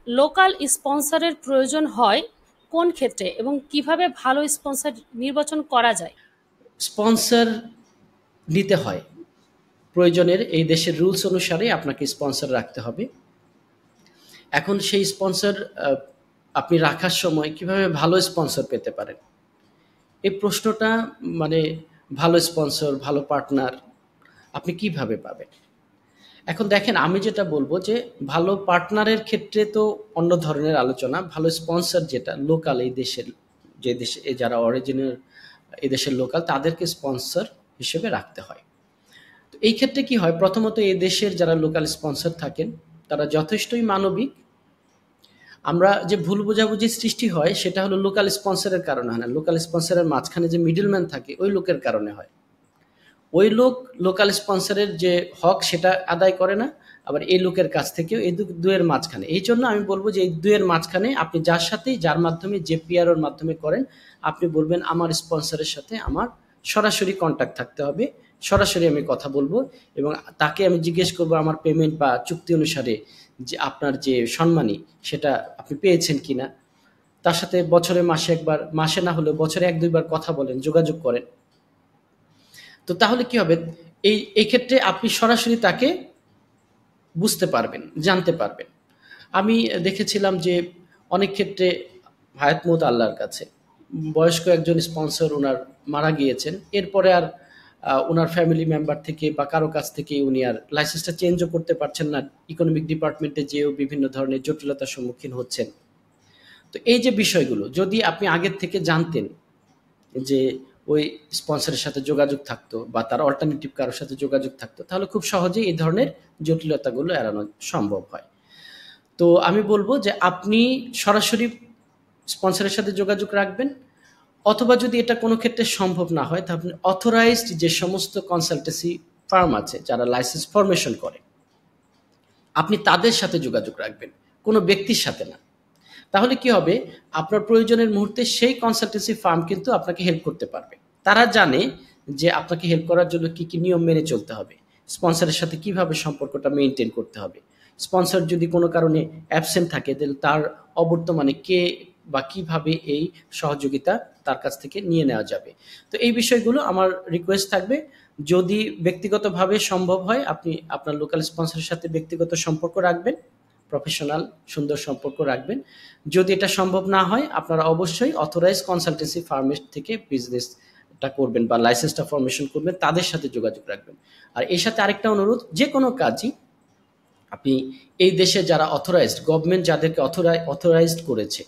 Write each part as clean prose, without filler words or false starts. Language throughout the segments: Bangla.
লোকাল স্পন্সরের প্রয়োজন হয় কোন ক্ষেত্রে এবং কিভাবে ভালো স্পন্সর নির্বাচন করা যায়? স্পন্সর নিতে হয় প্রয়োজনের, এই দেশের রুলস অনুসারে আপনাকে স্পন্সর রাখতে হবে। এখন সেই স্পন্সর আপনি রাখার সময় কিভাবে ভালো স্পন্সর পেতে পারেন, এই প্রশ্নটা মানে ভালো স্পন্সর, ভালো পার্টনার আপনি কিভাবে পাবেন? এখন দেখেন, আমি যেটা বলবো যে ভালো পার্টনারের ক্ষেত্রে তো অন্য ধরনের আলোচনা। ভালো স্পন্সর যেটা লোকাল, এই দেশের যে দেশে যারা অরিজিনাল এদেশের লোকাল, তাদেরকে স্পন্সর হিসেবে রাখতে হয়। তো এই ক্ষেত্রে কি হয়, প্রথমত এই দেশের যারা লোকাল স্পন্সর থাকেন তারা যথেষ্টই মানবিক। আমরা যে ভুল বোঝাবুঝি সৃষ্টি হয় সেটা হলো লোকাল স্পন্সরের কারণে হয় না, লোকাল স্পন্সরের মাঝখানে যে মিডলম্যান থাকে ওই লোকের কারণে হয়। ওই লোক লোকাল স্পন্সরের যে হক সেটা আদায় করে না, আবার এই লোকের কাছ থেকেও এই দুয়ের মাঝখানে। এই জন্য আমি বলবো যে এই দুয়ের মাঝখানে আপনি যার সাথেই, যার মাধ্যমে, যে পিআরওর মাধ্যমে করেন, আপনি বলবেন আমার স্পন্সরের সাথে আমার সরাসরি কন্ট্যাক্ট থাকতে হবে, সরাসরি আমি কথা বলবো এবং তাকে আমি জিজ্ঞেস করবো আমার পেমেন্ট বা চুক্তি অনুসারে যে আপনার যে সম্মানী সেটা আপনি পেয়েছেন কিনা। তার সাথে বছরে মাসে একবার, মাসে না হলে বছরে এক দুইবার কথা বলেন, যোগাযোগ করেন। তো তাহলে কি হবে, এই ক্ষেত্রে আপনি সরাসরি তাকে বুঝতে পারবেন, জানতে পারবেন। আমি দেখেছিলাম যে অনেক ক্ষেত্রে হায়াত মুহূর্ত আল্লাহর কাছে, বয়স্ক একজন স্পন্সর ওনার মারা গিয়েছেন, এরপরে আর ওনার ফ্যামিলি মেম্বার থেকে বা কারো কাছ থেকে উনি আর লাইসেন্সটা চেঞ্জও করতে পারছেন না, ইকোনমিক ডিপার্টমেন্টে যেও বিভিন্ন ধরনের জটিলতার সম্মুখীন হচ্ছেন। তো এই যে বিষয়গুলো যদি আপনি আগের থেকে জানতেন যে ওই স্পন্সরের সাথে যোগাযোগ থাকতো বা তার অল্টারনেটিভ কারোর সাথে যোগাযোগ থাকতো, তাহলে খুব সহজেই এই ধরনের জটিলতাগুলো এড়ানো সম্ভব হয়। তো আমি বলবো যে আপনি সরাসরি স্পন্সরের সাথে যোগাযোগ রাখবেন, অথবা যদি এটা কোনো ক্ষেত্রে সম্ভব না হয় তাহলে অথরাইজড যে সমস্ত কনসালটেন্সি ফার্ম আছে যারা লাইসেন্স ফরমেশন করে, আপনি তাদের সাথে যোগাযোগ রাখবেন, কোনো ব্যক্তির সাথে না। তাহলে কি হবে, আপনার প্রয়োজনের মুহূর্তে সেই কনসালটেন্সি ফার্ম কিন্তু আপনাকে হেল্প করতে পারবে। তারা জানে যে আপনাকে হেল্প করার জন্য কি কি নিয়ম মেনে চলতে হবে, স্পন্সরের সাথে কিভাবে সম্পর্কটা মেনটেন করতে হবে, স্পন্সর যদি কোনো কারণে অ্যাবসেন্ট থাকে তাহলে তার অবর্তমানে কে বা কিভাবে এই সহযোগিতা তার কাছ থেকে নিয়ে নেওয়া যাবে। তো এই বিষয়গুলো আমার রিকোয়েস্ট থাকবে, যদি ব্যক্তিগতভাবে সম্ভব হয় আপনি আপনার লোকাল স্পন্সরের সাথে ব্যক্তিগত সম্পর্ক রাখবেন, প্রফেশনাল সুন্দর সম্পর্ক রাখবেন। যদি এটা সম্ভব না হয় আপনারা অবশ্যই অথরাইজ কনসালটেন্সি ফার্মের থেকে বিজনেসটা করবেন বা লাইসেন্সটা ফরমেশন করবেন, তাদের সাথে যোগাযোগ রাখবেন। আর এর সাথে আরেকটা অনুরোধ, যে কোনো কাজই আপনি এই দেশে যারা অথরাইজড, গভর্নমেন্ট যাদেরকে অথরাইজড করেছে,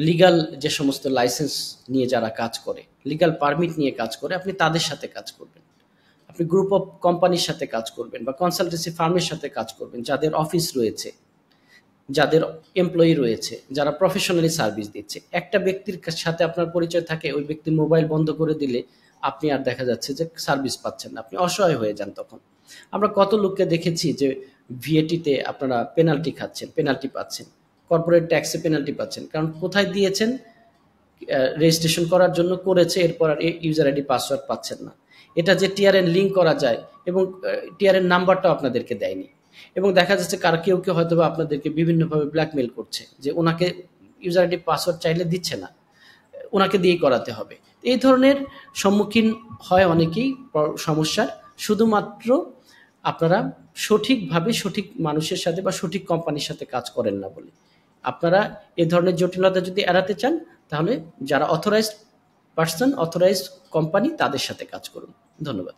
লিগাল যে সমস্ত লাইসেন্স নিয়ে যারা কাজ করে, লিগাল পারমিট নিয়ে কাজ করে, আপনি তাদের সাথে কাজ করবেন। আপনি গ্রুপ অফ কোম্পানির সাথে কাজ করবেন বা কনসালটেন্সি ফার্মের সাথে কাজ করবেন, যাদের অফিস রয়েছে, যাদের এমপ্লয়ি রয়েছে, যারা প্রফেশনালি সার্ভিস দিচ্ছে। একটা ব্যক্তির সাথে আপনার পরিচয় থাকে, ওই ব্যক্তি মোবাইল বন্ধ করে দিলে আপনি আর দেখা যাচ্ছে যে সার্ভিস পাচ্ছেন না, আপনি অসহায় হয়ে যান তখন। আমরা কত লোককে দেখেছি যে ভিএটিতে আপনারা পেনাল্টি খাচ্ছেন, পেনাল্টি পাচ্ছেন, কর্পোরেট ট্যাক্সে পেনাল্টি পাচ্ছেন, কারণ কোথায় দিয়েছেন, রেজিস্ট্রেশন করার জন্য করেছে, এরপর আর ইউজার আইডি পাসওয়ার্ড পাচ্ছেন না। এটা যে টিআরএন লিঙ্ক করা যায় এবং টিআরএন নাম্বারটাও আপনাদেরকে দেয়নি, এবং দেখা যাচ্ছে কার কেউ কেউ হয়তো বা আপনাদেরকে বিভিন্নভাবে ব্ল্যাকমেল করছে যে ওনাকে ইউজার আইডি পাসওয়ার্ড চাইলে দিচ্ছে না, ওনাকে দিয়েই করাতে হবে। এই ধরনের সম্মুখীন হয় অনেকেই সমস্যার, শুধুমাত্র আপনারা সঠিকভাবে সঠিক মানুষের সাথে বা সঠিক কোম্পানির সাথে কাজ করেন না বলে। আপনারা এ ধরনের জটিলতা যদি এড়াতে চান তাহলে যারা অথরাইজড পার্সন, অথরাইজড কোম্পানি, তাদের সাথে কাজ করুন। ধন্যবাদ।